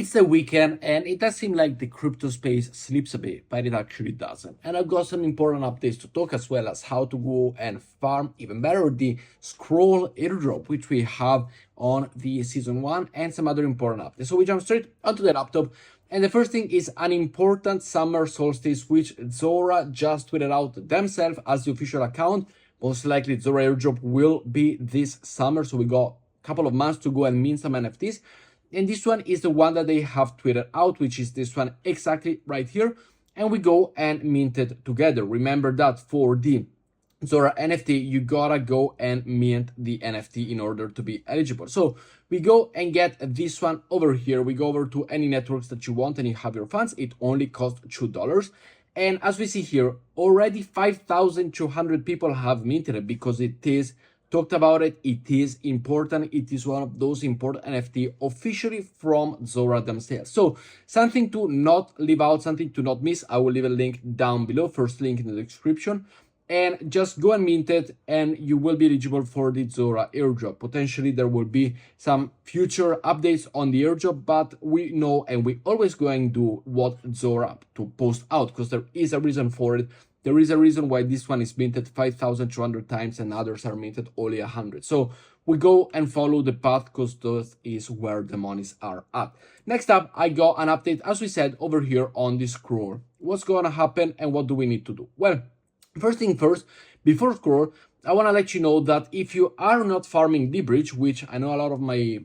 It's the weekend and it does seem like the crypto space sleeps a bit, but it actually doesn't. And I've got some important updates to talk, as well as how to go and farm even better the scroll airdrop, which we have on the season 1, and some other important updates. So we jump straight onto the laptop. And the first thing is an important summer solstice, which Zora just tweeted out themselves as the official account. Most likely Zora airdrop will be this summer, so we got a couple of months to go and mint some NFTs. And this one is the one that they have tweeted out, which is this one exactly right here. And we go and mint it together. Remember that for the Zora NFT, you gotta go and mint the NFT in order to be eligible. So we go and get this one over here. We go over to any networks that you want and you have your funds. It only costs $2. And as we see here, already 5,200 people have minted it because it is talked about it. It is important. It is one of those important NFT officially from Zora themselves. So something to not leave out, something to not miss. I will leave a link down below, first link in the description. And just go and mint it and you will be eligible for the Zora airdrop. Potentially there will be some future updates on the airdrop, but we know and we always go and do what Zora to post out, because there is a reason for it. There is a reason why this one is minted 5,200 times and others are minted only 100. So we go and follow the path because that is where the monies are at. Next up, I got an update, as we said, over here on the scroll. What's going to happen and what do we need to do? Well, first thing first, before scroll, I want to let you know that if you are not farming the bridge, which I know a lot of my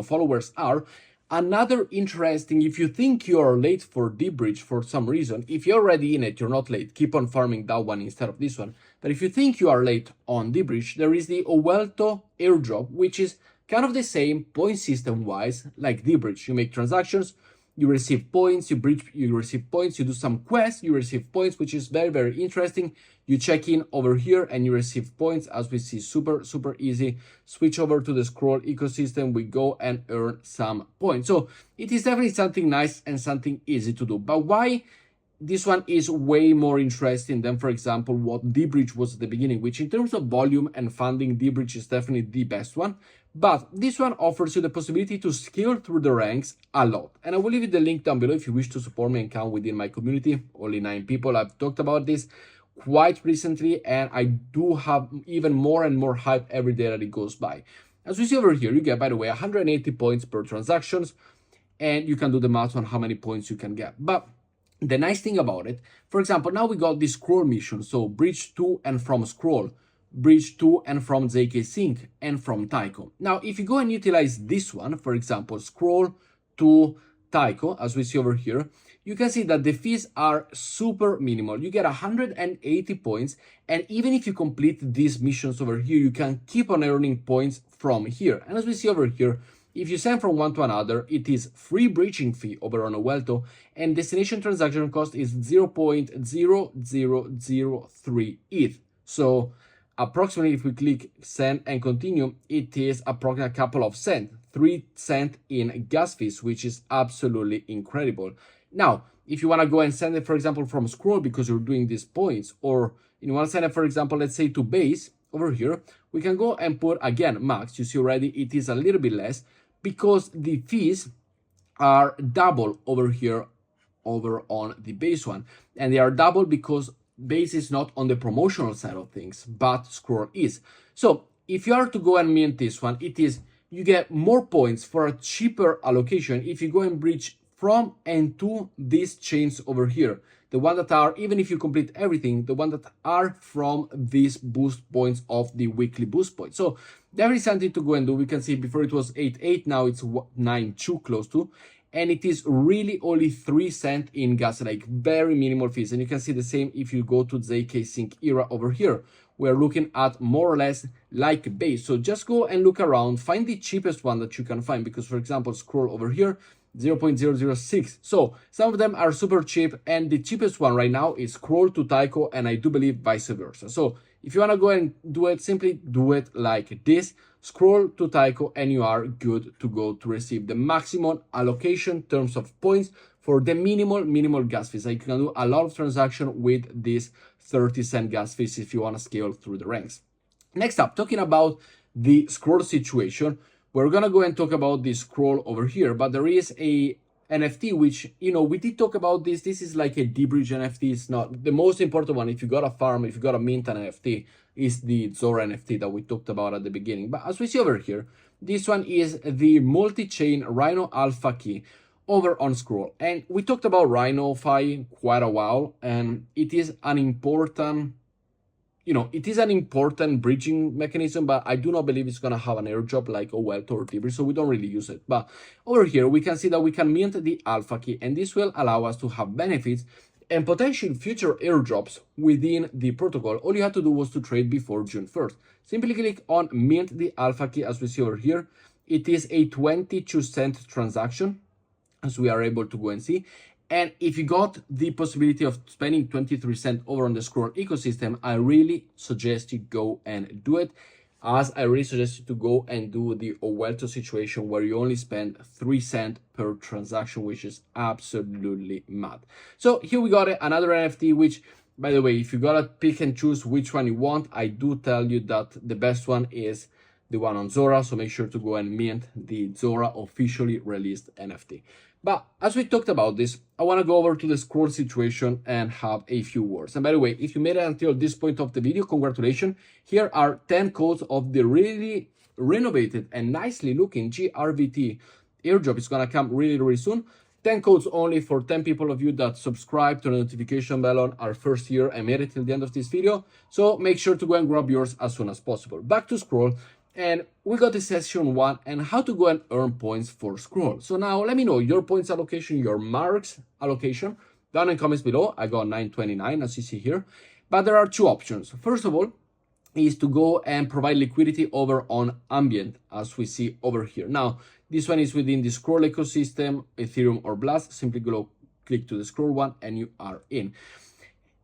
followers are, another interesting, if you think you are late for the bridge for some reason, if you're already in it, you're not late, keep on farming that one instead of this one. But if you think you are late on the bridge, there is the OWLTO Airdrop, which is kind of the same point system wise like the bridge. You make transactions, you receive points, you receive points, you do some quests, you receive points, which is very, very interesting. You check in over here and you receive points, as we see, super, super easy. Switch over to the scroll ecosystem, we go and earn some points. So it is definitely something nice and something easy to do. But why this one is way more interesting than, for example, what D-Bridge was at the beginning, which in terms of volume and funding, D-Bridge is definitely the best one. But this one offers you the possibility to scale through the ranks a lot. And I will leave you the link down below if you wish to support me and count within my community. Only 9 people. I've talked about this quite recently, and I do have even more and more hype every day that it goes by. As we see over here, you get, by the way, 180 points per transactions, and you can do the math on how many points you can get. But the nice thing about it, for example, now we got this scroll mission. So bridge to and from scroll, bridge to and from ZK Sync and from Taiko. Now, if you go and utilize this one, for example, scroll to Taiko, as we see over here, you can see that the fees are super minimal. You get 180 points. And even if you complete these missions over here, you can keep on earning points from here. And as we see over here, if you send from one to another, it is free bridging fee over on OWLTO, and destination transaction cost is 0.0003 ETH. So approximately, if we click send and continue, it is approximately a couple of cents, 3 cents in gas fees, which is absolutely incredible. Now, if you want to go and send it, for example, from scroll because you're doing these points, or you want to send it, for example, let's say to base over here, we can go and put again max. You see already it is a little bit less because the fees are double over here over on the base one, and they are double because base is not on the promotional side of things, but scroll is. So if you are to go and mint this one, it is you get more points for a cheaper allocation if you go and bridge from and to these chains over here, the one that are, even if you complete everything, the one that are from these boost points of the weekly boost points. So there is something to go and do. We can see before it was 8.8, now it's 9.2 close to, and it is really only 3 cents in gas, like very minimal fees. And you can see the same if you go to ZK Sync era over here. We're looking at more or less like base. So just go and look around, find the cheapest one that you can find, because for example, scroll over here, 0.006. So some of them are super cheap, and the cheapest one right now is scroll to Taiko, and I do believe vice versa. So if you want to go and do it, simply do it like this, scroll to Taiko, and you are good to go to receive the maximum allocation in terms of points for the minimal gas fees. Like you can do a lot of transaction with this 30-cent gas fees if you want to scale through the ranks. Next up, talking about the scroll situation, we're gonna go and talk about the scroll over here, but there is a NFT, which, you know, we did talk about this. This is like a debridge NFT. It's not the most important one. If you got a farm, if you got a mint an NFT, is the Zora NFT that we talked about at the beginning. But as we see over here, this one is the multi-chain Rhino Alpha key over on Scroll. And we talked about RhinoFi quite a while, and it is an important, you know, it is an important bridging mechanism, but I do not believe it's going to have an airdrop like OWLTO or Tibri, so we don't really use it. But over here, we can see that we can mint the alpha key, and this will allow us to have benefits and potential future airdrops within the protocol. All you had to do was to trade before June 1st. Simply click on mint the alpha key, as we see over here. It is a 22-cent transaction, as we are able to go and see. And if you got the possibility of spending 23 cents over on the Scroll ecosystem, I really suggest you go and do it, as I really suggest you to go and do the OWLTO situation where you only spend 3 cents per transaction, which is absolutely mad. So here we got another NFT, which, by the way, if you gotta pick and choose which one you want, I do tell you that the best one is the one on Zora, so make sure to go and mint the Zora officially released NFT. But as we talked about this, I want to go over to the Scroll situation and have a few words. And by the way, if you made it until this point of the video, congratulations. Here are 10 codes of the really renovated and nicely looking GRVT airdrop. It's going to come really, really soon. 10 codes only for 10 people of you that subscribe to the notification bell on our first year and made it till the end of this video. So make sure to go and grab yours as soon as possible. Back to Scroll. And we got the session 1 and how to go and earn points for Scroll. So now let me know your points allocation, your marks allocation down in comments below. I got 929 as you see here, but there are two options. First of all is to go and provide liquidity over on Ambient, as we see over here. Now this one is within the Scroll ecosystem, Ethereum or Blast. Simply go click to the Scroll one and you are in.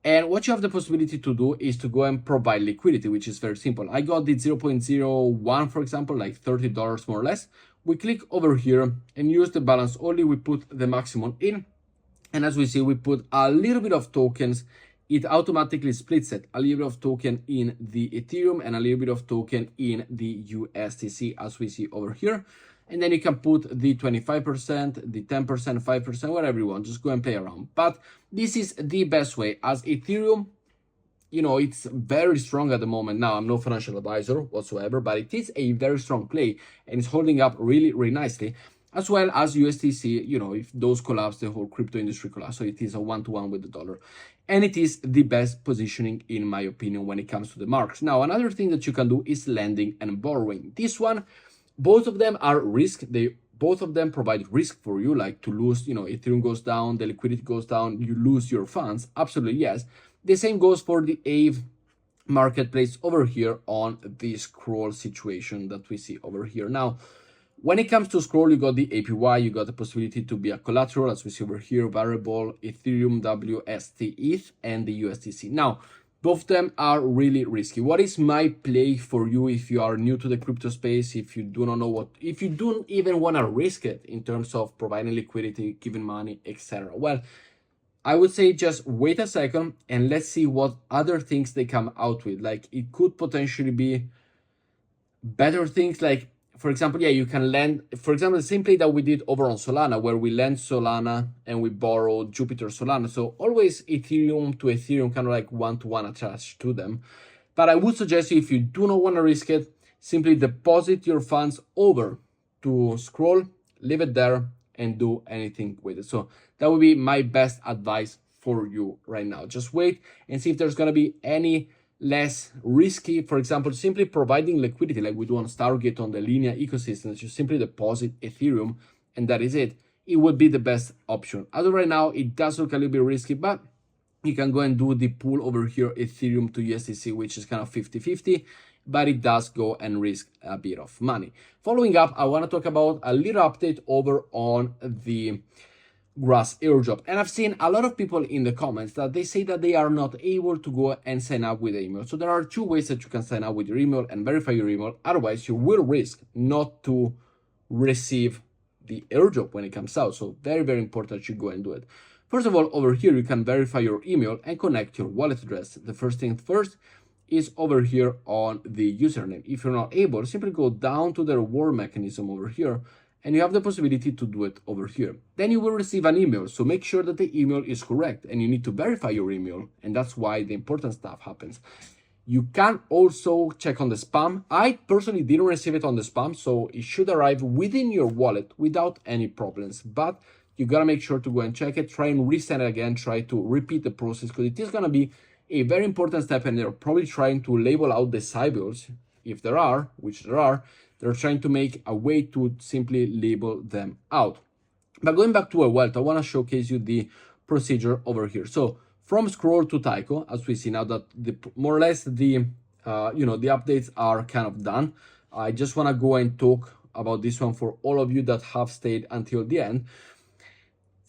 And what you have the possibility to do is to go and provide liquidity, which is very simple. I got the 0.01, for example, like $30 more or less. We click over here and use the balance only. We put the maximum in. And as we see, we put a little bit of tokens. It automatically splits it. A little bit of token in the Ethereum and a little bit of token in the USDC, as we see over here. And then you can put the 25%, the 10%, 5%, whatever you want. Just go and play around. But this is the best way, as Ethereum, you know, it's very strong at the moment. Now, I'm no financial advisor whatsoever, but it is a very strong play and it's holding up really, really nicely. As well as USDC, you know, if those collapse, the whole crypto industry collapse. So it is a one-to-one with the dollar. And it is the best positioning, in my opinion, when it comes to the marks. Now, another thing that you can do is lending and borrowing. This one, both of them are risk. Both of them provide risk for you, like to lose, you know, Ethereum goes down, the liquidity goes down, you lose your funds. Absolutely, yes. The same goes for the Aave marketplace over here on the Scroll situation that we see over here. Now, when it comes to Scroll, you got the APY, you got the possibility to be a collateral, as we see over here, variable, Ethereum, WST, ETH, and the USDC. Now, both of them are really risky. What is my play for you if you are new to the crypto space, if you do not know what, if you don't even want to risk it in terms of providing liquidity, giving money, etc.? Well, I would say just wait a second and let's see what other things they come out with. Like it could potentially be better things, like, for example, yeah, you can lend, for example, the same play that we did over on Solana, where we lend Solana and we borrow Jupiter Solana. So always Ethereum to Ethereum, kind of like one-to-one attached to them. But I would suggest you, if you do not want to risk it, simply deposit your funds over to Scroll, leave it there, and do anything with it. So that would be my best advice for you right now. Just wait and see if there's going to be any less risky. For example, simply providing liquidity like we do on Stargate on the Linea ecosystem. You simply deposit Ethereum and that is it. It would be the best option. As of right now, it does look a little bit risky, but you can go and do the pool over here, Ethereum to USDC, which is kind of 50-50, but it does go and risk a bit of money. Following up, I want to talk about a little update over on the Grass airdrop. And I've seen a lot of people in the comments that they say that they are not able to go and sign up with the email. So there are two ways that you can sign up with your email and verify your email. Otherwise, you will risk not to receive the airdrop when it comes out. So very, very important that you go and do it. First of all, over here, you can verify your email and connect your wallet address. The first thing first is over here on the username. If you're not able, simply go down to the reward mechanism over here and you have the possibility to do it over here. Then you will receive an email, so make sure that the email is correct, and you need to verify your email, and that's why the important stuff happens. You can also check on the spam. I personally didn't receive it on the spam, so it should arrive within your wallet without any problems, but you gotta make sure to go and check it, try and resend it again, try to repeat the process, because it is gonna be a very important step, and they're probably trying to label out the cybills, if there are, which there are. They're trying to make a way to simply label them out. But going back to OWLTO, I want to showcase you the procedure over here. So from scroll to Tycho, as we see now that more or less the the updates are kind of done. I just want to go and talk about this one for all of you that have stayed until the end.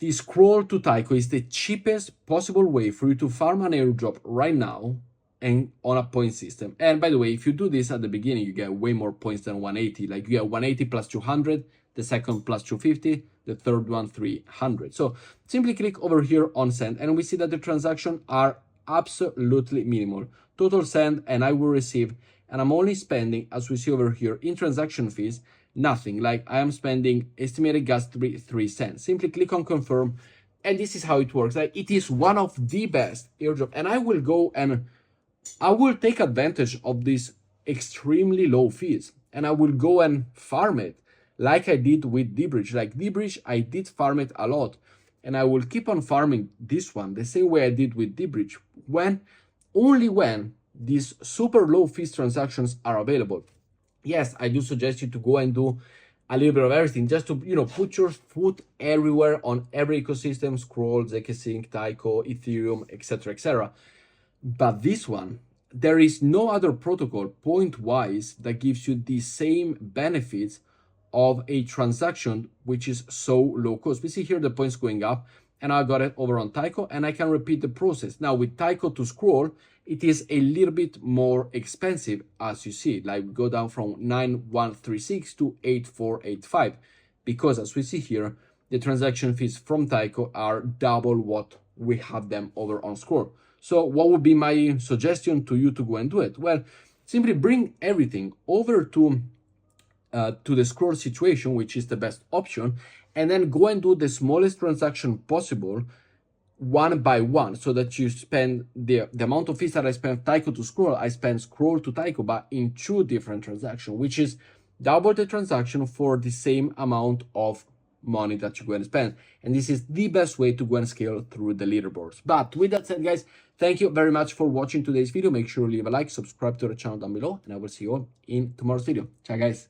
The scroll to Tycho is the cheapest possible way for you to farm an airdrop right now and on a point system. And by the way, if you do this at the beginning, you get way more points than 180. Like you get 180 plus 200, the second plus 250, the third one 300. So simply click over here on send, and we see that the transactions are absolutely minimal. Total send, and I will receive, and I'm only spending, as we see over here in transaction fees, nothing. Like I am spending estimated gas 3 cents. Simply click on confirm, and this is how it works. Like it is one of the best airdrop, and I will go and I will take advantage of these extremely low fees, and I will go and farm it like I did with dBridge. Like dBridge, I did farm it a lot, and I will keep on farming this one the same way I did with dBridge, only when these super low fees transactions are available. Yes, I do suggest you to go and do a little bit of everything, just to put your foot everywhere on every ecosystem: Scroll, zkSync, Tycho, Ethereum, etc., etc. But this one, there is no other protocol point-wise that gives you the same benefits of a transaction which is so low cost. We see here the points going up, and I got it over on Tycho, and I can repeat the process. Now with Tycho to Scroll, it is a little bit more expensive, as you see. Like we go down from 9136 to 8485, because as we see here, the transaction fees from Tycho are double what we have them over on Scroll. So what would be my suggestion to you to go and do it? Well, simply bring everything over to the Scroll situation, which is the best option, and then go and do the smallest transaction possible one by one, so that you spend the amount of fees that I spend Tycho to Scroll, I spend Scroll to Tycho, but in 2 different transactions, which is double the transaction for the same amount of money that you go and spend. And this is the best way to go and scale through the leaderboards. But with that said, guys, thank you very much for watching today's video. Make sure you leave a like, subscribe to the channel down below, and I will see you all in tomorrow's video. Ciao, guys.